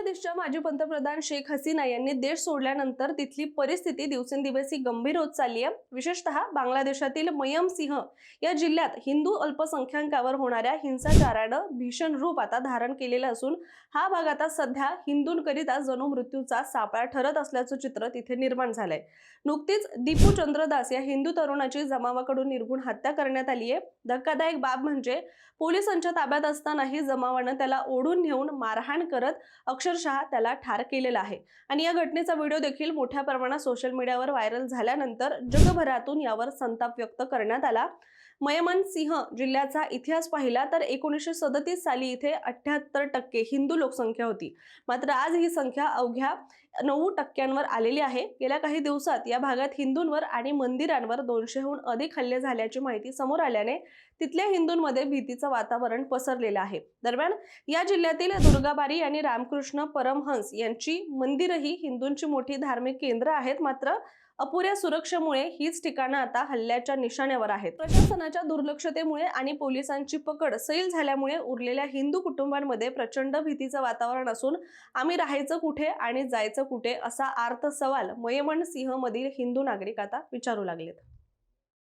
बांगलादेशच्या माजी पंतप्रधान शेख हसीना यांनी देश सोडल्यानंतर तिथली परिस्थिती दिवसेंदिवस गंभीर होत चालली आहे। विशेषतः बांगलादेशातील मयमसिंह या जिल्ह्यात हिंदू अल्पसंख्याकांवर होणाऱ्या हिंसाचारानं भीषण रूप आता धारण केलेलं असून हा भाग आता सध्या हिंदूंकरिता जणू मृत्यूचा सापळा ठरत असल्याचं चित्र तिथे निर्माण झालंय। नुकतीच दीपू चंद्रदास या हिंदू तरुणाची जमावाकडून निर्घृण हत्या करण्यात आली आहे। धक्कादायक बाब म्हणजे पोलिसांच्या ताब्यात असतानाही जमावानं त्याला ओढून नेऊन मारहाण करत अक्षरशः त्याला ठार केलेला आहे। आणि या घटनेचा व्हिडिओ देखील मोठ्या प्रमाणात सोशल मीडियावर व्हायरल झाल्यानंतर जगभरातून यावर संताप व्यक्त करण्यात आला। मयमनसिंह जिल्ह्याचा इतिहास पाहिला तर 1937 साली इथे 78% हिंदू लोकसंख्या होती, मात्र आज ही संख्या अवघ्या 9% आलेली आहे। गेल्या काही दिवसात या भागात हिंदूंवर आणि मंदिरांवर 200हून अधिक हल्ले झाल्याची माहिती समोर आल्याने तिथल्या हिंदूंमध्ये भीतीचं वातावरण पसरलेलं आहे। दरम्यान या जिल्ह्यातील दुर्गाबारी आणि रामकृष्ण परमहंस यांची मंदिरही हिंदूंची मोठी धार्मिक केंद्र आहेत, मात्र अपुऱ्या सुरक्षेमुळे हीच ठिकाणं आता हल्ल्याच्या निशाण्यावर आहेत। प्रशासनाच्या दुर्लक्षतेमुळे आणि पोलिसांची पकड सैल झाल्यामुळे उरलेल्या हिंदू कुटुंबांमध्ये प्रचंड भीतीचं वातावरण असून आम्ही राहायचं कुठे आणि जायचं कुठे असा आर्त सवाल मयमनसिंह मधील हिंदू नागरिक आता विचारू लागलेत।